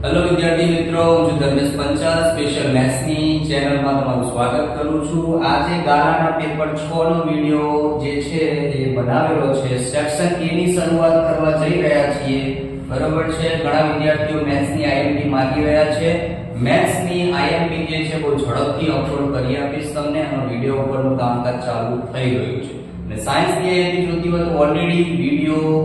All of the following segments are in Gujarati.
હેલો વિદ્યાર્થી મિત્રો, હું ધર્મેશ પંચાલ સ્પેશિયલ મેથ્સની ચેનલમાં તમારું સ્વાગત કરું છું. આજે ગાળાના પેપર 6 નો વિડિયો જે છે એ બનાવેલો છે. સેક્શન A ની શરૂઆત કરવા જઈ રહ્યા છીએ. બરોબર છે. ઘણા વિદ્યાર્થીઓ મેથ્સની આઈએમપી માંગી રહ્યા છે. મેથ્સની આઈએમપી જે છે બહુ ઝડપથી અપલોડ કરી આપીશ તમને. અને વિડિયો ઉપરનું કામકાજ ચાલુ થઈ ગયું છે. અને સાયન્સની આઈએમપી જોતી હોય તો ઓલરેડી વિડિયો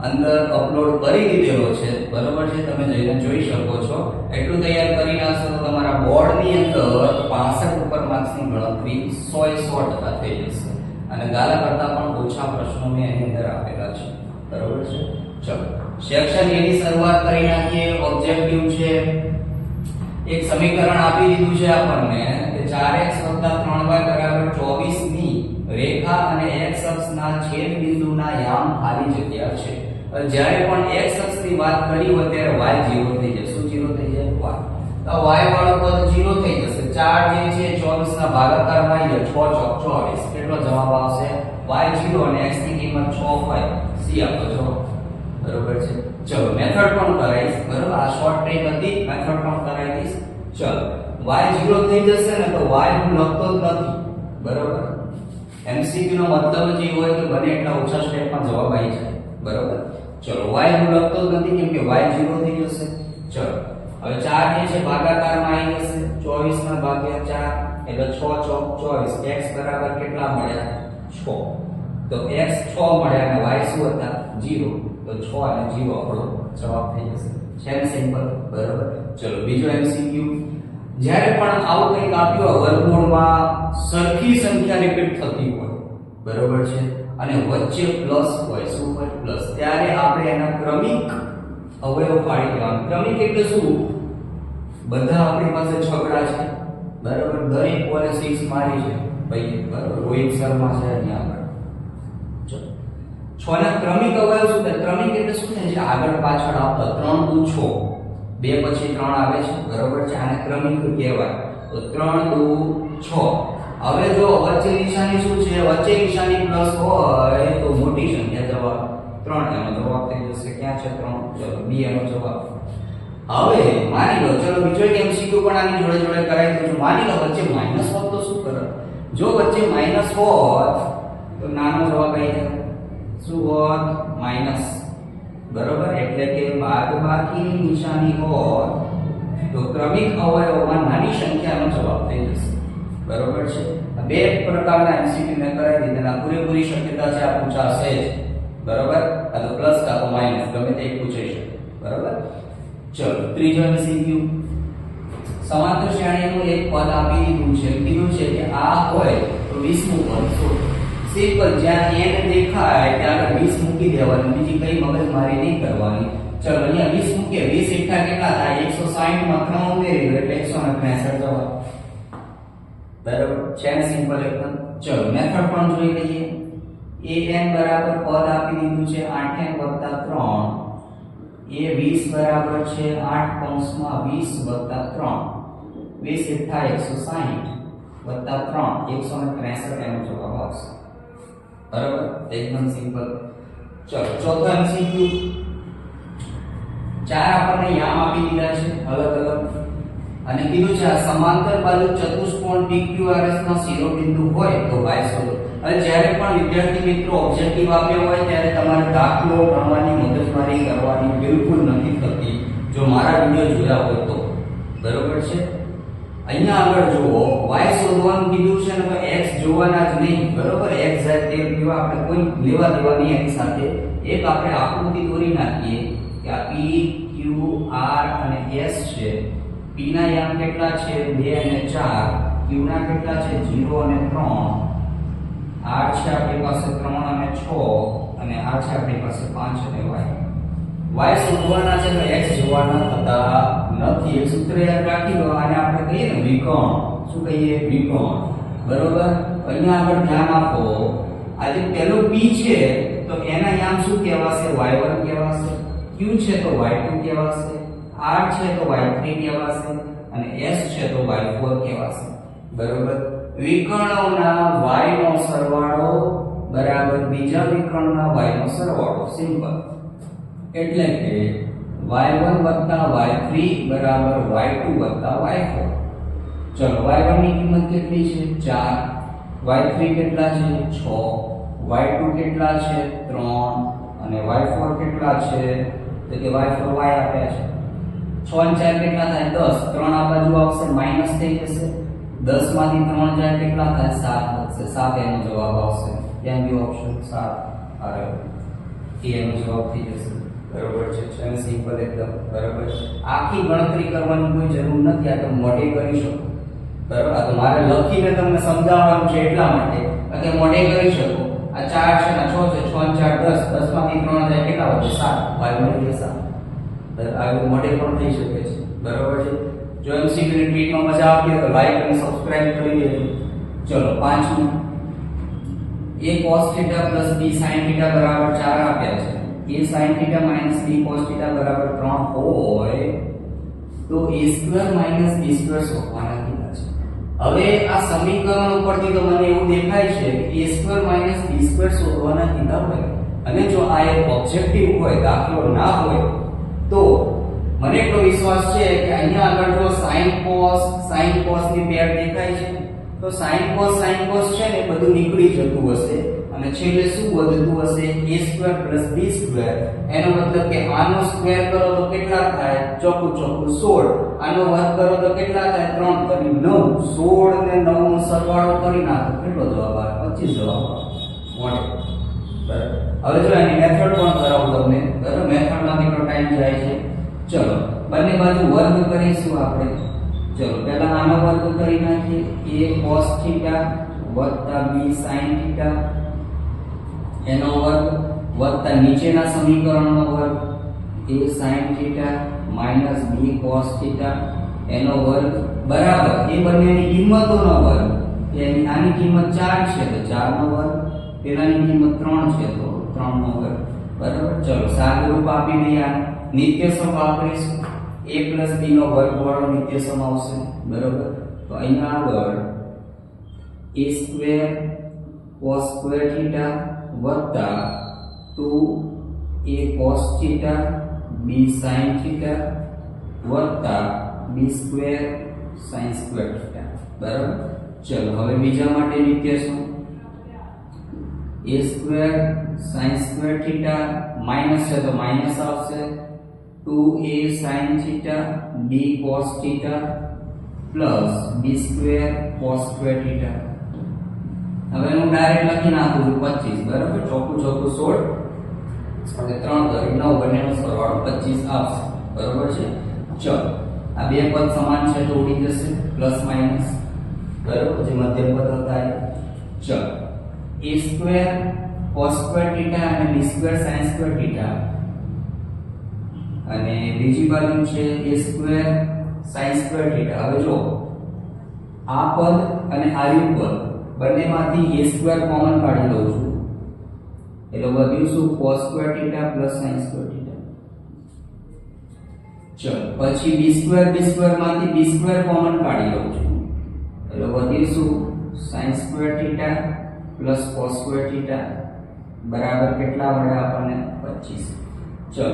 અંદર અપલોડ કરી દીધેલો છે. બરોબર છે, તમે જઈને જોઈ શકો છો. એટલું તૈયાર કરી નાખશો તો તમારા બોર્ડની અંદર 65 ઉપર માર્ક્સની ગણતરી 100% થઈ જશે. અને ગાલા કરતા પણ ઓછા પ્રશ્નો મેં એની અંદર આપેલા છે. બરોબર છે. ચલો સેક્શન A ની શરૂઆત કરી નાખીએ. ઓબ્જેક્ટિવ છે, એક સમીકરણ આપી દીધું છે આપણને કે 4x 3y 24 ની રેખા અને x અક્ષના છેદ બિંદુના યામ ખાલી જગ્યા છે. જ્યારે પણ x અક્ષની વાત કરી હોય ત્યારે y 0 થઈ જશે. શું 0 થઈ જાય? y. તો y વાળો પદ 0 થઈ જશે. 4 જે છે 24 ના ભાગાકારમાં આવી જાય. 6 ચોક 24. કેટલો જવાબ આવશે? y 0 અને x ની કિંમત 6 હોય. c આપો છો. બરોબર છે. ચલો મેથડ પણ કરાઈશ. બરોબર, આ શોર્ટ ટ્રીક હતી, મેથડ પણ કરાઈ દઈશ. ચલો y 0 થઈ જશે ને તો y હું લખતો જ નથી. બરોબર, MCQ નો મતલબ જ એ હોય કે બને એટલા ઓછા સ્ટેપમાં જવાબ આવી જાય. બરોબર. ચલો y હું લખતો જ નથી કેમ કે y 0 થઈ જશે. ચલો હવે 4 જે છે ભાગાકારમાં આવી જશે. 24 ના ભાગ્યા 4 એટલે 6 ચોક 24. x બરાબર કેટલા મળ્યા? 6. તો x 6 મળ્યા અને y શું હતા? 0. તો 6 અને 0 આપણો જવાબ થઈ જશે. છે ને સિમ્પલ? બરોબર. ચલો બીજો MCQ, જ્યારે પણ આવું કંઈક આપ્યું હોય વર્ગમૂળમાં સરખી સંખ્યા રિપીટ થતી હોય, બરોબર છે, અને વચ્ચે પ્લસ હોય, શું હોય? પ્લસ, ત્યારે આપણે એના ક્રમિક અવયવ પાડી દેવાના. ક્રમિક એટલે શું? બધા આપણી પાસે છગડા છે. બરોબર, દરેક કોને 6 મારી છે ભાઈ. બરોબર, રોહિત શર્મા છે અહીંયા આગળ. ચલો 6 ના ક્રમિક અવયવ શું થાય? ક્રમિક એટલે શું થાય? જે આગળ પાછળ આવતા 3 દુ 6, 2 પછી 3 આવે છે. બરોબર છે, આને ક્રમિક કહેવાય. તો 3 દુ 6. હવે જો વચ્ચે નિશાની શું છે? વચ્ચે નિશાની પ્લસ હોય તો મોટી સંખ્યા જવાબ 3 એનો જવાબ થઈ જશે. ક્યાં છે 3? ચલો B એનો જવાબ. હવે માની લો, ચલો બીજો એક MCQ પણ આની જોડે જોડે કરાવી દઉં છું. માની લો વચ્ચે માઈનસ હોત તો શું કરે? જો વચ્ચે માઈનસ હોત તો નાનો જવાબ આવી જાય. શું હોત? માઈનસ. બરોબર, એટલે કે બાદબાકીની નિશાની હોત તો ક્રમિક અવયવમાં નાની સંખ્યાનો જવાબ થઈ જશે. બરોબર છે. બે પ્રકારના MCQ મેં કરાવી દીધા. પૂરેપૂરી શક્યતા છે આ પૂછાશે જ. બરોબર, આ તો પ્લસ કાં તો માઈનસ ગમે તે એક પૂછાઈ શકે. બરોબર. ચલો ત્રીજો MCQ, સમાંતર શ્રેણીનું એક પદ આપી દીધું છે. કીધું છે કે આ હોય તો 20મું પદ શોધો. સિમ્પલ, જ્યાં n દેખાય ત્યાં 20 મૂકી દેવાનું, બીજી કઈ મગજમારી નહીં કરવાની. ચલો અહીંયા 20 મૂકીએ. 20 એકઠા કેટલા થાય? 160 માં 3 ઉમેરી દો એટલે 163 જવાબ. બરાબર છે ને? સિમ્પલ એકદમ. ચલો મેથડ પણ જોઈ લઈએ. an બરાબર પદ આપી દીધું છે 8n 3. a 20 બરાબર છે 8 કૌંસમાં 20 3. 20 એકઠા 160 3 163 એનો જવાબ આવશે. બરાબર, એકદમ સિમ્પલ. ચલો ચોથો MCQ, 4 આપણને યામ આપી દીધા છે અલગ અલગ, અને કીધું છે આ સમાંતર બાજુ ચતુષ્કોણ PQRS ના શિરોબિંદુ હોય તો y શોધો. હવે જ્યારે પણ વિદ્યાર્થી મિત્રો ઓબ્જેક્ટિવ આપ્યો હોય ત્યારે તમારે દાખલો ગણવાની મગજમારી કરવાની બિલકુલ નથી થતી, જો મારા વિડિયો જોયા હોય તો. બરોબર છે. અહીંયા આગળ જુઓ, y શોધવાનું કીધું છે ને તો x જોવાના જ નહીં. બરોબર, x જાય તે લેવા આપણે કોઈ લેવા દેવાની એની સાથે. એક આપણે આકૃતિ દોરી નાખીએ કે આ p q r અને s છે. p ના યામ કેટલા છે? 2 અને 4. q ના કેટલા છે? 0 અને 3. r છે આપણી પાસે 3 અને 6, અને r છે આપણી પાસે 5 અને y શોધવાના છે તો x જોવાના થતા નથી. એક સૂત્ર યાદ રાખી લો, આને આપણે કહીએ ને વિકર્ણ. શું કહીએ? વિકર્ણ. બરોબર, અહીંયા આગળ ધ્યાન આપો. આ જે પહેલું p છે તો એના યામ શું કહેવાશે? y1 કહેવાશે. q છે તો y2 કહેવાશે. r છે તો y3 કહેવાશે, અને s છે તો y4 કહેવાશે. બરોબર, વિકર્ણોના y નો સરવાળો બરાબર બીજા વિકર્ણના y નો સરવાળો. સિમ્પલ. એટલે કે y1 વત્તા y3 બરાબર y2 વત્તા y4. ચલો y1 ની કિંમત કેટલી છે 4, y3 કેટલા છે 6, y2 કેટલા છે 3 અને y4 કેટલા છે તો કે y4 y આપ્યા છે 6 અને 4 કેટલા થાય 10, 3 આ બાજુ આવશે માઈનસ થઈ જશે, 10 માંથી 3 જાય કેટલા થાય 7 થશે, 7 એનો જવાબ આવશે. ત્યાં બી ઓપ્શન 7 આવે એનો જવાબ થઈ જશે. બરોબર છે, છે સિમ્પલ એકદમ. બરોબર છે, આખી ગણતરી કરવાની કોઈ જરૂર નથી, આ તો મોઢે કરી શકો. બરોબર, આ તો મારે લખીને તમને સમજાવવાનું છે એટલા માટે કે મોઢે કરી શકો. આ 4 છે ને 6 છે, 6 અને 4 10, 10 માંથી 3 જાય કેટલા વધે 7, y મળી ગયો 7. આ મોઢે પણ થઈ શકે છે. બરોબર છે, જો એમસીક્યુ ની ટ્રીટમાં મજા આવતી હોય તો લાઈક અને સબસ્ક્રાઇબ કરી દેજો. ચલો પાંચમું, a cos θ b sin θ બરાબર 4 આપ્યા છે. a sin θ minus b cos θ બરાબર 3 હોય તો a square minus b square શોધવાના કીધા છે. હવે આ સમીકરણ ઉપરથી તો મને એવું દેખાય છે કે a square minus b square શોધવાના કીધા હોય અને જો આ એક ઓબ્જેક્ટિવ હોય, દાખલો ના હોય તો મને એટલો વિશ્વાસ છે કે અહીંયા આગળ જો sin cos ની પેર દેખાય છે તો sin cos છે ને બધું નીકળી જતું હશે અને છેલ્લે શું વધતું હશે a સ્ક્વેર b સ્ક્વેર. એનો મતલબ કે આનો સ્ક્વેર કરો તો કેટલા થાય ચોખ્ખું 16, આનો વર્ગ કરો તો કેટલા થાય 3 કરી 9, 16 ને 9 નો સરવાળો કરી નાખો કેટલો જવાબ આવે 25 જવાબ આવે. બરાબર, હવે જો એની મેથડ પણ કરાવું તમને. બરાબર, મેથડમાં કેટલો ટાઈમ જાય છે. ચલો બંને બાજુ વર્ગ કરીશું આપણે. ચલો પહેલા આનો વર્ગ કરી નાખીએ, a cos θ વત્તા b sin θ એનો વર્ગ વત્તા નીચેના સમીકરણનો વર્ગ a sin θ minus b cos θ એનો વર્ગ બરાબર એ બંનેની કિંમતોનો વર્ગ. એની આની કિંમત 4 છે તો 4 નો વર્ગ, પેલાની કિંમત 3 છે તો 3 નો વર્ગ. બરાબર, ચલો સાદુરૂપ આપી દઈએ. આ નિત્યસમ વાપરીશું, a b નો વર્ગ વાળો નિત્યસમ આવશે. બરાબર, તો અહીંયા આગળ a સ્ક્વેર cos સ્ક્વેર θ વત્તા 2a cos θ b sin θ વત્તા b સ્ક્વેર sin સ્ક્વેર θ. બરાબર, ચલો હવે બીજા માટે નિત્યસમ a square sin square θ minus છે તો માઈનસ આવશે, 2a sin θ b cos θ plus b square cos square θ. હવે હું ડાયરેક્ટ લખી નાખું છું 25. બરાબર, ચોખ્ખું 16 અને 3 કરી 9 બંનેનો સરવાળો 25 આવશે. બરાબર છે, ચલો આ બે પદ સમાન છે તો ઉડી જશે પ્લસ માઈનસ. બરાબર, જે મધ્યમ પદ હતા એ. ચલો a સ્ક્વેર cos સ્ક્વેર θ અને b સ્ક્વેર sin સ્ક્વેર θ અને બીજી બાજુ છે a સ્ક્વેર sin સ્ક્વેર θ. હવે જો આ પદ અને આ પદ બંનેમાંથી a સ્ક્વેર કોમન કાઢી લઉં છું એટલે વધ્યું શું cos સ્ક્વેર θ sin સ્ક્વેર θ. ચલો પછી b સ્ક્વેર માંથી b સ્ક્વેર કોમન કાઢી લઉં છું એટલે વધ્યું શું sin સ્ક્વેર θ cos સ્ક્વેર θ બરાબર કેટલા મળે આપણને 25. ચલો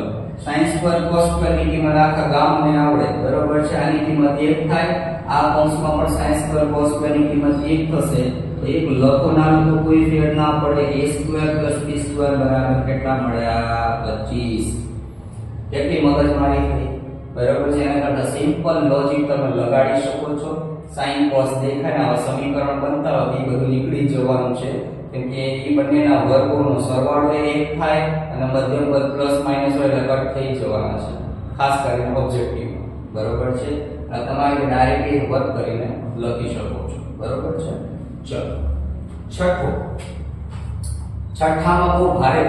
sin સ્ક્વેર cos સ્ક્વેર ની કિંમત આખા ગામને આવડે. બરોબર છે, આની કિંમત 1 થાય, આ કૌંસમાં પણ sin સ્ક્વેર cos સ્ક્વેર ની કિંમત 1 થશે તો એક લખો ના લખો કોઈ ફેર ના પડે. a સ્ક્વેર b સ્ક્વેર બરાબર કેટલા મળ્યા 25. કેટલી મગજમારી થઈ. બરાબર છે, એના કરતા સિમ્પલ લોજિક તમે લગાડી શકો છો. sin cos દેખાય ને આ સમીકરણ બનતા હોય એ બધું નીકળી જવાનું છે કેમ કે એ બંનેના વર્ગોનો સરવાળો 1 થાય અને મધ્યમ પદ પ્લસ માઈનસ હોય એટલે કટ થઈ જવાના છે, ખાસ કરીને ઓબ્જેક્ટિવ. બરોબર છે, તમારે ડાયરેક્ટલી વર્ક કરીને લખી શકો છો. બરોબર છે, ચલો છઠ્ઠામાં બહુ ભારે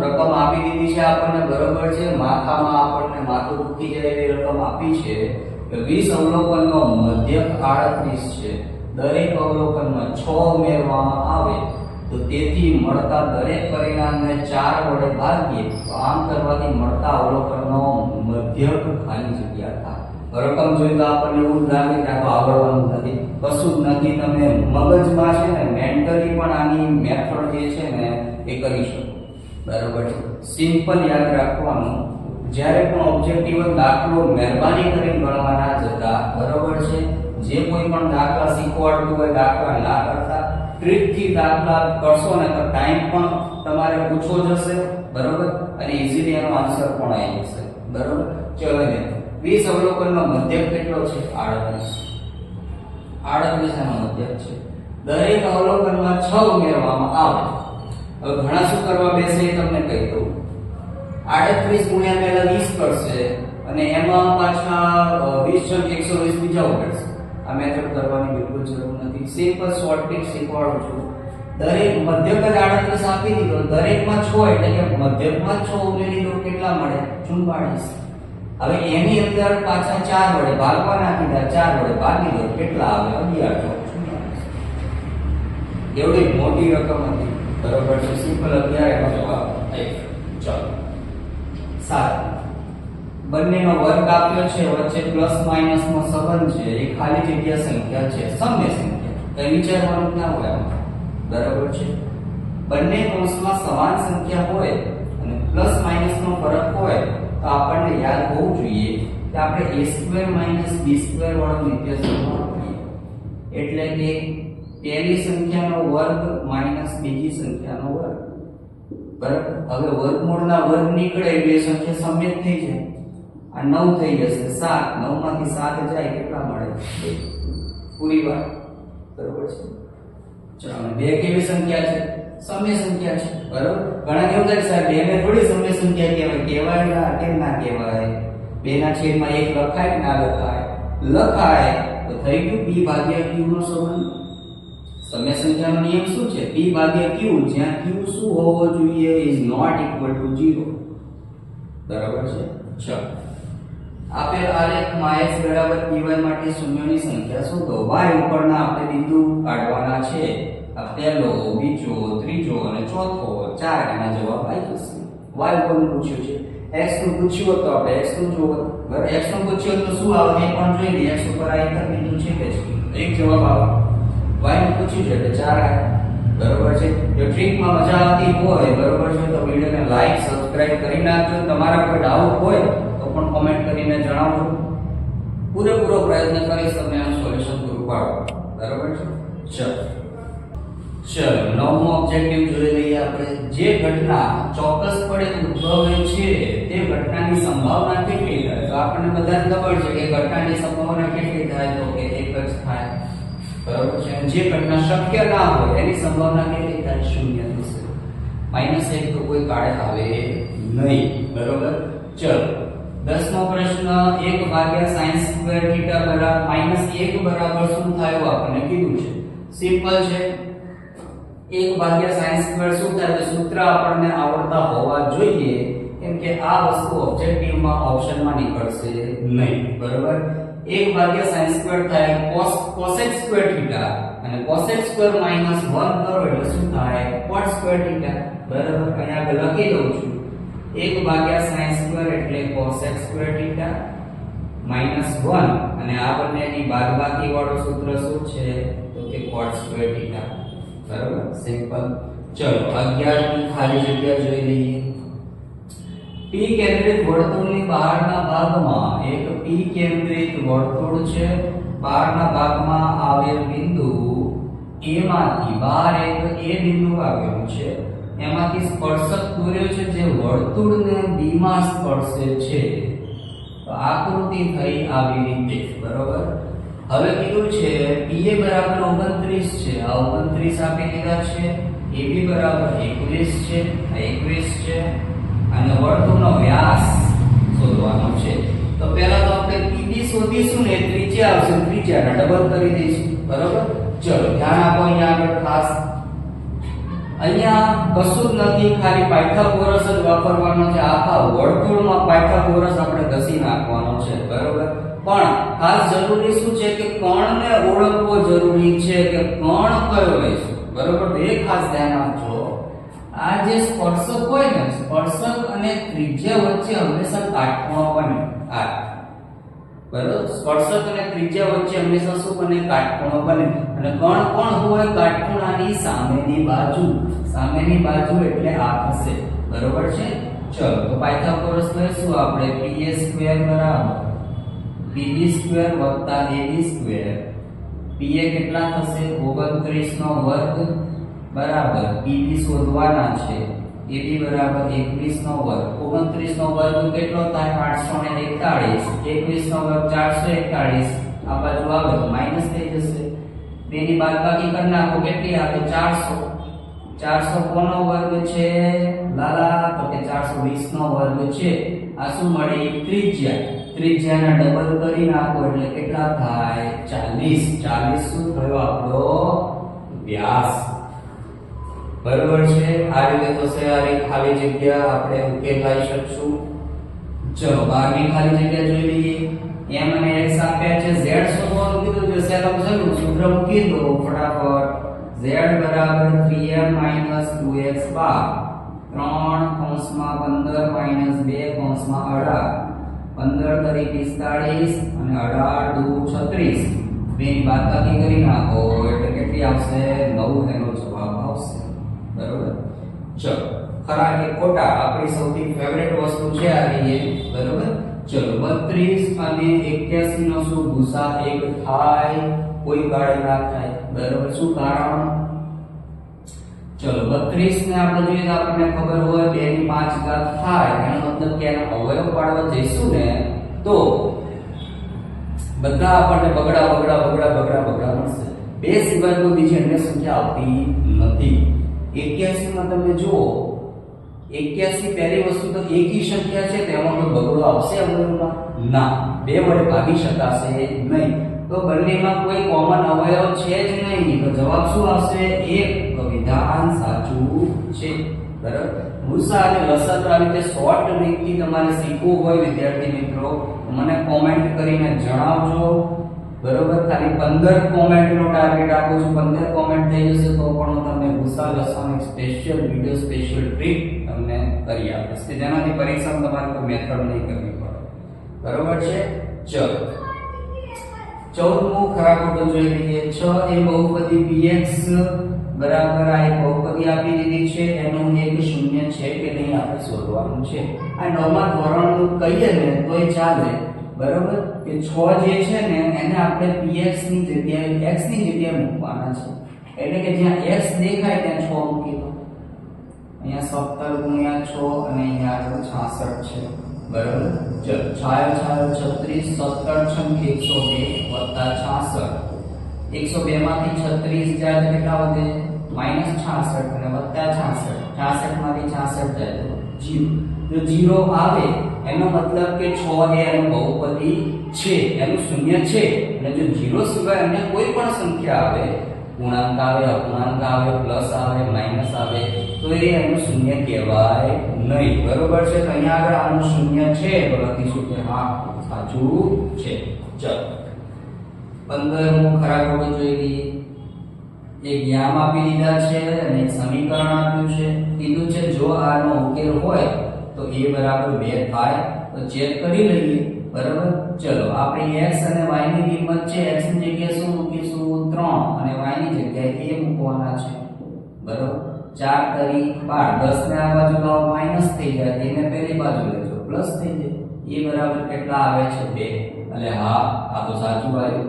રકમ આપી દીધી છે આપણને. બરોબર છે, માથામાં આપણને માથું દુખી જાય એવી રકમ આપી છે. 20 અવલોકનનો મધ્યક 38 છે. દરેક અવલોકનમાં 6 ઉમેરવામાં આવે તો તેથી મળતા દરેક પરિણામને 4 વડે ભાગીએ તો આમ કરવાથી મળતા અવલોકનનો મધ્યક ખાલી જગ્યા થાય. રકમ જોઈ તો આપણને એવું લાગે કે આ તો આવડવાનું નથી, કશું જ નથી. તમે મગજમાં છે ને મેન્ટલી પણ આની મેથડ જે છે ને એ કરી શકો. બરાબર છે, સિમ્પલ યાદ રાખવાનું જ્યારે પણ ઓબ્જેક્ટિવ દાખલો મહેરબાની કરીને ગણવા ના જતા, બરોબર છે? જે કોઈ પણ દાખલા શીખવાડતું હોય દાખલા ના કરતા, ટ્રીક થી દાખલા કરશો ને તો ટાઈમ પણ તમારે ઓછો જશે, બરોબર? અને ઈઝીલી એનો આન્સર પણ આવી જશે, બરોબર? ચલો ને 20 અવલોકનનો મધ્યક કેટલો છે? 38. 38 નો મધ્યક છે. દરેક અવલોકનમાં 6 ઉમેરવામાં આવે. હવે ઘણા શું કરવા બેસે એ તમને કહી દઉં. 38 ગુણ્યા પહેલા 20 કરશે અને એમાં પાછા 20 × 120 બીજા ઉમેરશે. આ મેથડ કરવાની બિલકુલ જરૂર નથી. સિમ્પલ શોર્ટ ટ્રિક શીખવાડું છું. દરેક મધ્યક જ 38 આપી દીધો, દરેકમાં 6 એટલે કે મધ્યકમાં 6 ઉમેરી દો, કેટલા મળે? 44. હવે એની અંદર પાછા 4 વડે ભાગવાના કીધા, 4 વડે ભાગી દો, કેટલા આવે? 11 × 44. એવડી મોટી રકમ હતી, બરોબર છે? સિમ્પલ 11 એનો જવાબ આવી. ચાલો 7. બંનેનો વર્ગ આપ્યો છે, વચ્ચે પ્લસ માઈનસ નો સંબંધ છે, એ ખાલી જગ્યા સંખ્યા છે, સમય સંખ્યા. કઈ વિચારવાનું ના હોય આમાં, બરાબર છે? બંને કૌંસમાં સમાન સંખ્યા હોય અને પ્લસ માઈનસ નો ફરક હોય તો આપણને યાદ હોવું જોઈએ કે આપણે a² - b² વાળો નિત્યસમ વાપરીએ. એટલે કે પહેલી સંખ્યાનો વર્ગ માઈનસ બીજી સંખ્યાનો વર્ગ, બરાબર? હવે વર્ગમૂળના વર્ગ નીકળે એટલે સંખ્યા સમય થઈ જાય. આ 9 થઈ જશે, 7. 9 માંથી 7 જાય, કેટલા મળે? 2. પૂરી વાત, બરાબર છે? ચાલો, 2 કેવી સંખ્યા છે? સમય સંખ્યા છે, બરાબર? ઘણા કેવું થાય સાહેબ 2 ને થોડી સમય સંખ્યા કહેવાય. કહેવાય ના, કેમ ના કહેવાય? 2/1 લખાય ના લખાય? લખાય તો થઈ ગયું p/q નો સંબંધ. સમય સંખ્યાનો નિયમ શું છે? p/q, જ્યાં q શું હોવો જોઈએ? Is not equal to 0. બરાબર છે? ચાલો, આપેલ આલેખમાં x p1 માટે શૂન્યોની સંખ્યા શોધો. y ઉપરના આપણે બિંદુ કાઢવાના છે. આ પહેલો, બીજો, ત્રીજો અને ચોથો, 4 એના જવાબ આવી જશે. y ઉપરનું પૂછ્યું છે. x નું પૂછ્યું તો આપણે x નું જોવો, બરાબર? x નું પૂછ્યું તો શું આવે એ પણ જોઈ લઈએ. x ઉપર આ એક બિંદુ છે કે છે, એક જવાબ આવે. y નું પૂછ્યું છે એટલે 4 આવે, બરાબર છે? જો ટ્રીકમાં મજા આવતી હોય, બરાબર છે, તો વિડિયોને લાઈક, સબસ્ક્રાઇબ કરી નાખજો. તમારા કોઈ ડાઉટ હોય તો પણ કોમેન્ટ કરીને જણાવજો. પૂરેપૂરો પ્રયત્ન કરીશ તમને આનું સોલ્યુશન પૂરું પાડવા, બરાબર છે? ચલો, નવમો ઓબ્જેક્ટિવ જોઈ લઈએ આપણે. જે ઘટના ચોક્કસપણે ઉદ્ભવે છે તે ઘટનાની સંભાવના કેટલી થાય? તો આપણને બધાને ખબર છે કે ઘટનાની સંભાવના કેટલી થાય? તો કે 1 જ થાય, બરાબર છે? જે ઘટના શક્ય ના હોય એની સંભાવના કેટલી થાય? 0 થશે. -1 તો કોઈ કાળે આવે નહીં, બરાબર? ચલો, 10મો પ્રશ્ન. 1/sin² θ -1 બરાબર શું થાય આપણને કીધું છે. સિમ્પલ છે. 1/sin² શું થાય? તો સૂત્ર આપણને આવડતા હોવા જોઈએ, કેમ કે આ વસ્તુ ઓબ્જેક્ટિવમાં ઓપ્શનમાં નીકળશે નહીં, બરાબર? 1/sin² થાય cos² θ અને cos² - 1 કરો એટલે શું થાય? cot² θ, બરાબર? અહીંયા આગળ લખી દઉં છું. 1/sin² એટલે cos² θ -1 અને આ બંનેની બાદબાકી વાળું સૂત્ર શું છે? તો કે cot² θ, બરાબર? સિમ્પલ. ચલો, 11ની ખાલી જગ્યા જોઈ લઈએ. P કેન્દ્રિત વર્તુળની બહારના ભાગમાં એક P કેન્દ્રિત વર્તુળ છે. બહારના ભાગમાં આવેલ બિંદુ A માંથી બહાર એક A બિંદુ આવેલું છે. એમાંથી સ્પર્શક દોર્યો છે જે વર્તુળને B માં સ્પર્શે છે. તો આકૃતિ થઈ આવી રીતે, બરાબર? હવે કીધું છે PA બરાબર 29 છે. આ 29 આપી દીધા છે. AB બરાબર 21 છે. આ 21 છે. અને વર્તુળનો વ્યાસ શોધવાનો છે. તો પહેલા તો આપણે PB શોધીશું ને, ત્રિજ્યા આવશે, ત્રિજ્યાને ડબલ કરી દઈશું, બરાબર? ચલો, ધ્યાન આપો અહીંયા આગળ ખાસ. અહીંયા કશું જ નથી, ખાલી પાયથાગોરસ જ વાપરવાનો છે. આખા વર્તુળમાં પાયથાગોરસ આપણે ઘસી નાખવાનો છે, બરાબર? પણ ખાસ જરૂરી શું છે કે કોણને ઓળખવો જરૂરી છે કે કોણ કયો લઈશું, બરાબર? તો એ ખાસ ધ્યાન આપજો. આ જે સ્પર્શક હોય ને, સ્પર્શક અને ત્રિજ્યા વચ્ચે હંમેશા કાટખૂણો બને. આ બરાબર, સ્પર્શક અને ત્રિજ્યા વચ્ચે હંમેશા શું બને? કાટખૂણો બને. અને કોણ કોણ હોય? કાટખૂણાની સામેની બાજુ. સામેની બાજુ એટલે આ થશે, બરાબર છે? ચલો તો પાયથાગોરસ લઈશું આપણે pa² બરાબર pb² વત્તા ab². pa કેટલા થશે 29 નો વર્ગ બરાબર pb શોધવાના છે ab બરાબર 21 નો વર્ગ. 29 નો વર્ગ કેટલો થાય 841. 21 નો વર્ગ 441. આ બાજુ આવે તો માઈનસ થઈ જશે. બેની બાદબાકી કરી નાખો કેટલી આવે 400. 400 કોનો વર્ગ છે લાલા તો કે 420 નો વર્ગ છે. આ શું મળે ત્રિજ્યા. ત્રિજ્યાના ડબલ કરી નાખો એટલે કેટલા થાય 40. 40 શું થયો આપણો વ્યાસ. બરોબર છે. આ રીતે તો સારી ખાલી જગ્યા આપણે ઉકેલાઈ શકશું. ચલો બહારની ખાલી જગ્યા જોઈ લઈએ. m અને x આપ્યા છે. z શોધવાનું કીધું છે. સેલમ ચલું સૂત્ર મૂકી દો ફટાફટ. z બરાબર 3m 2x બાર 3 કૌંસમાં 15 2 કૌંસમાં 18 15 તરી 45 અને 18 દુ 36. બેની બાદબાકી કરી નાખો એટલે કેટલી આવશે 9 એનો જવાબ આવશે. બરોબર. ચલો ખરા કે ખોટા આપણી સૌથી ફેવરેટ વસ્તુ છે આ લઈએ. બરોબર. ચલો 32 અને 81 નો શું ગુસા એક થાય કોઈ ગાળી ના થાય. બરોબર. શું કારણ? ચલો 32 ને આપણે જોઈએ તો આપણને ખબર હોય 2 ની 5 ઘાત થાય એનો મતલબ કે એના અવયવ પાડવા જઈશું ને તો બધા આપણને બગડા મળશે. 2 સિવાય કોઈ બીજી અન્ય સંખ્યા આવતી નથી. 81 માં તમે જુઓ 81 પહેલી વસ્તુ તો એકી સંખ્યા છે તેમાં કોઈ બગડો આવશે અવયવમાં? ના. 2 વડે ભાગી શકાશે નહીં. તો બંનેમાં કોઈ કોમન અવયવ છે જ નહીં. તો જવાબ શું આવશે? 1. તો વિધાન સાચું છે. બરાબર. ગુસા અને લસા આ રીતે શોર્ટ રીતથી તમારે શીખવું હોય વિદ્યાર્થી મિત્રો મને કોમેન્ટ કરીને જણાવજો. બરોબર. ખાલી 15 કોમેન્ટનો ટાર્ગેટ આપું છું. 15 કોમેન્ટ થઈ જશે તો પણ હું તમને ગુસા લસાનો એક સ્પેશિયલ વિડિયો સ્પેશિયલ ટ્રીક તમને કરી આપીશ કે જેનાથી પરીક્ષામાં તમારે કોઈ મેથડ નહીં કરવી પડે. બરોબર છે. ચલો 14મું ખરા ખોટું જોઈ લઈએ. 6 એ બહુપદી px બરાબર આ એક બહુપદી આપી દીધી છે એનું એક શૂન્ય છે કે નહીં આપણે શોધવાનું છે. આ 9મા ધોરણનું કહીએ ને તોય ચાલે. બરોબર કે 6 જે છે ને એને આપણે px ની જગ્યાએ x ની જગ્યાએ મૂકવાના છે. એટલે કે જ્યાં x દેખાય ત્યાં 6 મૂકી દો. અહીંયા 17 ગુણ્યા 6 અને અહીંયા આગળ 66 છે. બરોબર. ચલો 6 36 17 102 વત્તા 66. 102 માંથી 36 જાય તો કેટલા વધે -66 અને વત્તા 66. 66 માંથી 66 જાય તો 0. જો 0 આવે એનો મતલબ કે 6 એ એનું બહુપદી છે એનું શૂન્ય છે. અને જો 0 સિવાય અન્ય કોઈ પણ સંખ્યા આવે પૂર્ણાંક આવે અપૂર્ણાંક આવે પ્લસ આવે માઈનસ આવે તો એ એનું શૂન્ય કહેવાય નહીં. બરોબર છે. તો અહીંયા આગળ આનું શૂન્ય છે તો લખીશું કે હા સાચું છે. ચલો 15મું ખરા ખોટું જોઈ લઈએ. એક યામ આપી દીધા છે અને એક સમીકરણ આપ્યું છે. કીધું છે જો આનો ઉકેલ હોય તો a બરાબર 2 થાય તો ચેક કરી લઈએ. બરાબર. ચલો આપણે x અને y ની કિંમત છે. x ની જગ્યાએ શું મૂકીશું 3 અને y ની જગ્યાએ a મૂકવાના છે. બરાબર. 4 તરી 12 10 ને આ બાજુ લાવો માઈનસ થઈ જાય તેને પેલી બાજુ લેજો પ્લસ થઈ જાય. a બરાબર કેટલા આવે છે 2. એટલે હા આ તો સાચું આવ્યું.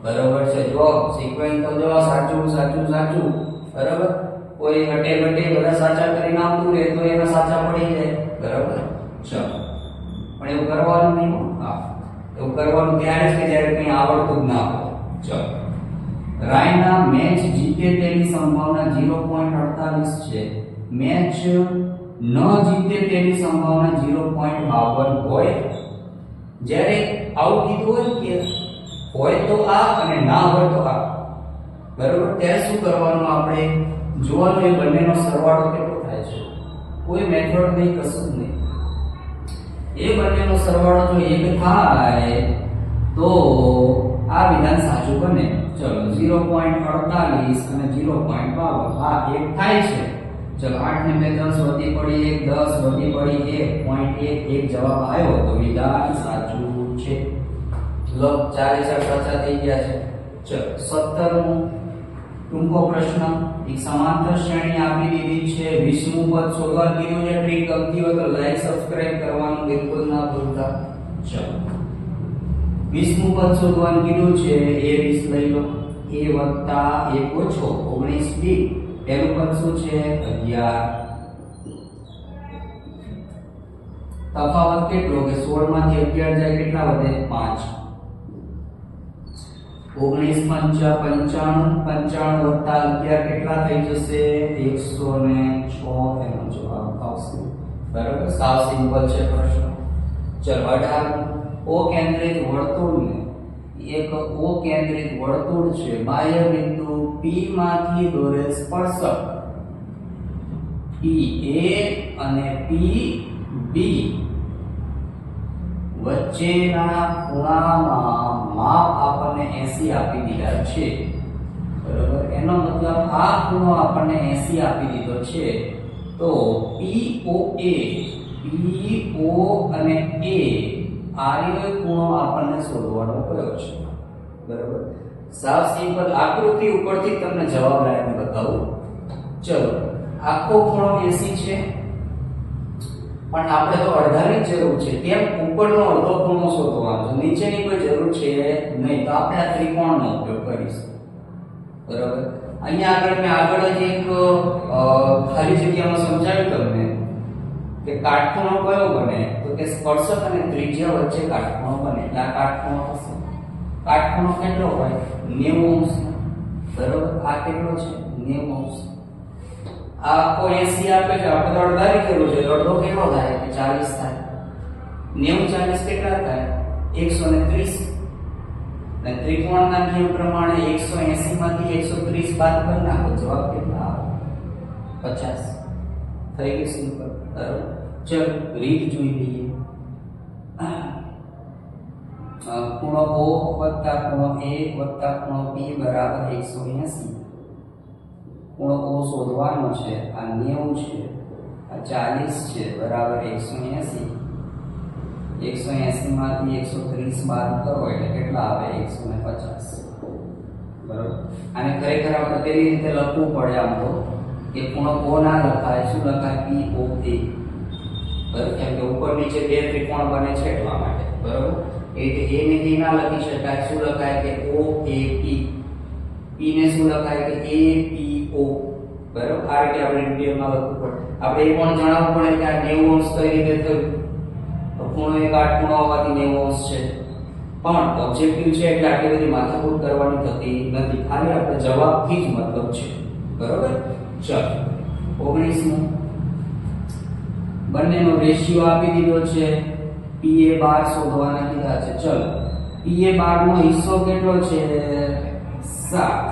બરાબર છે. જો સિક્વેન્સ તો જો સાચું. બરાબર. કોઈ ઘટે બધા સાચા કરીને આવતું રહે તો એના સાચા પડી જાય. બરાબર. ચલો પણ એવું કરવાનું નહીં. હા એવું કરવાનું ત્યારે જ કે જ્યારે કંઈ આવડતું જ ના હોય. ચલો રાયના મેચ જીતે તેની સંભાવના 0.48 છે. મેચ ન જીતે તેની સંભાવના 0.52 હોય. જ્યારે આવું કીધું હોય કે હોય તો આ અને ના હોય તો આ. બરાબર. ત્યારે શું કરવાનું આપણે જોવાનું એ બંનેનો સરવાળો કેટલો થાય છે. કોઈ મેથડ નહીં કશું જ નહીં. એ બંનેનો સરવાળો જો 1 થાય તો આ વિધાન સાચું બને. ચલો 0.48 અને 0.52 આ 1 થાય છે. ચલો 8 ને 2 10 વધી પડી 1 10 વધી પડી 1.1 જવાબ આવ્યો તો વિધાન સાચું છે. લો 4 સાચા થઈ ગયા છે. ચલો 17મું ટૂંકો પ્રશ્ન, એક સમાંતર શ્રેણી આપી દીધી છે, 20મું પદ શોધવાનું કીધું છે. ટ્રીક ગમતી હોય તો લાઈક સબસ્ક્રાઇબ કરવાનું બિલકુલ ના ભૂલતા. ચલો 20મું પદ શોધવાનું કીધું છે. a 20 લઈ લો, a + 1 ઓછો 19 b. પહેલું પદ શું છે? 11. તફાવત કેટલો કે 16 માંથી 11 જાય કેટલા વધે? 5. 19 × 5 = 95, 95 + 11 કેટલા થઈ જશે? 106 એનો જવાબ આવશે. બરાબર, સાવ સિમ્પલ છે પ્રશ્ન. ચલો 18 ઓ કેન્દ્રિત વર્તુળને, એક ઓ કેન્દ્રિત વર્તુળ છે, બાહ્ય બિંદુ P માંથી દોરેલ સ્પર્શક PA અને PB વચ્ચેના ખૂણામાં માપ આપણને 80 આપી દીધા છે. બરાબર, એનો મતલબ આ ખૂણો આપણને 80 આપી દીધો છે. તો POA, PO અને A આ ખૂણો આપણને શોધવાનો કયો છે. બરાબર, સાવ સિમ્પલ. આકૃતિ ઉપરથી તમને જવાબ લાવીને બતાવું. ચલો, આખો ખૂણો 80 છે, પણ આપણે તો અડધાની જ જરૂર છે. તેમ ઉપરનો અડધો ખૂણો શોધવાનો છે, નીચેની કોઈ જરૂર છે નહીં. તો આપણે આ ત્રિકોણનો ઉપયોગ કરીશું. બરાબર, અહીંયા આગળ જ એક ખાલી જગ્યામાં સમજાવ્યું તમને કે કાટખૂણો કયો બને, તો કે સ્પર્શક અને ત્રિજ્યા વચ્ચે કાટખૂણો બને. એટલે આ કાટખૂણો થશે. કાટખૂણો કેટલો હોય? 90°. બરાબર, આ કેટલો છે? 90°. આ આખો 80 આપે છે, આપણે તો અડધાની જરૂર છે. અડધો કેટલો થાય? 40 થાય. 90 40 કેટલા થાય? 130. અને ત્રિકોણના નિયમ પ્રમાણે 180 માંથી 130 બાદ કરી નાખો, જવાબ કેટલા આવે? 50. થઈ ગયું સિમ્પલ. બરાબર, ચલો રીત જોઈ લઈએ. ખૂણો O વત્તા ખૂણો A વત્તા ખૂણો P બરાબર 180. ખૂણો O શોધવાનો છે. આ 90 છે, આ 40 છે, બરાબર 180. 180 માંથી 130 બાદ કરો એટલે કેટલા આવે? 150. બરાબર, આને ખરેખર આપણે કેવી રીતે લખવું પડે? આમ તો કે ખૂણો O ના લખાય, શું લખાય? POA. બરાબર, કેમ કે ઉપર નીચે બે ત્રિકોણ બને છે એટલા માટે. બરાબર, એટલે A ને A ના લખી શકાય, શું લખાય? કે OAP. P ને શું લખાય? કે APO. બરાબર, આ રીતે આપણે ડિટેલમાં લખવું પડે. આપણે એ પણ જણાવવું પડે કે આ 90° કઈ રીતે થયું. તો ખૂણો એક કાટખૂણો હોવાથી 90° છે, પણ ઓબ્જેક્ટિવ છે એટલે આટલી બધી માથાકૂટ કરવાની થતી નથી. ખાલી આપણે જવાબથી જ મતલબ છે. બરાબર, ચલો 19મું, બંનેનો રેશિયો આપી દીધો છે. PA 12 શોધવાના કીધા છે. ચલો, PA 12 નો હિસ્સો કેટલો છે? 7.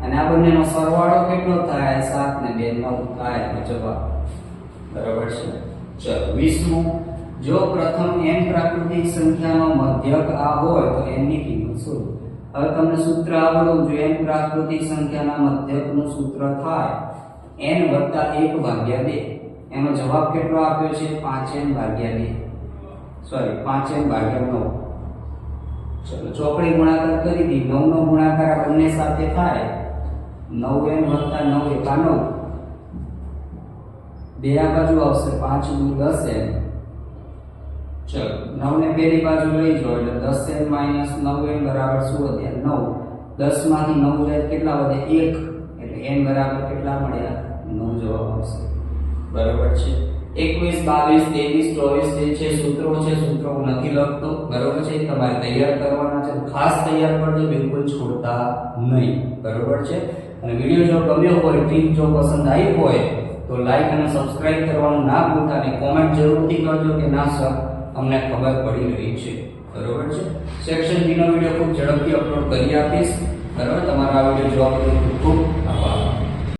અને આ બંનેનો સરવાળો કેટલો થાય? 7 ને 2 9 થાય તો જવાબ. બરાબર છે. ચલો 20મું, જો પ્રથમ n પ્રાકૃતિક સંખ્યાનો મધ્યક આ હોય તો n ની કિંમત શોધો. હવે તમને સૂત્ર આવડવું જોઈએ. n પ્રાકૃતિક સંખ્યાના મધ્યકનું સૂત્ર થાય n + 1/2. એનો જવાબ કેટલો આપ્યો છે? 5n/2. Sorry 5n/9. ચલો ચોકડી ગુણાકાર કરી દી. 9 નો ગુણાકાર આ બંને સાથે થાય 9n + 9 = 9. બે આ બાજુ આવશે 5 × 10n. ચલો 9 ને પેલી બાજુ લઈ જાઓ એટલે 10n - 9n બરાબર શું વધે? 9. 10 માંથી 9 જાય કેટલા વધે? 1. એટલે n બરાબર કેટલા મળ્યા? 9 જવાબ આવશે. બરાબર છે. 21 22 23 24 જે છે સૂત્રો છે, સૂત્રો હું નથી લખતો. બરાબર છે, તમારે તૈયાર કરવાના છે. ખાસ તૈયાર કરજો, બિલકુલ છોડતા નહીં. બરાબર છે. અને વિડિયો જો ગમ્યો હોય, ટ્રીક જો પસંદ આવી હોય તો લાઈક અને સબસ્ક્રાઇબ કરવાનું ના ભૂલતા અને કોમેન્ટ જરૂરથી કરજો કે ના સર અમને ખબર પડી રહી છે. બરાબર છે. સેક્શન બી નો વિડિયો ખૂબ ઝડપથી અપલોડ કરી આપીશ. બરાબર, તમારા આ વિડિયો જોવા બદલ ખૂબ ખૂબ આભાર.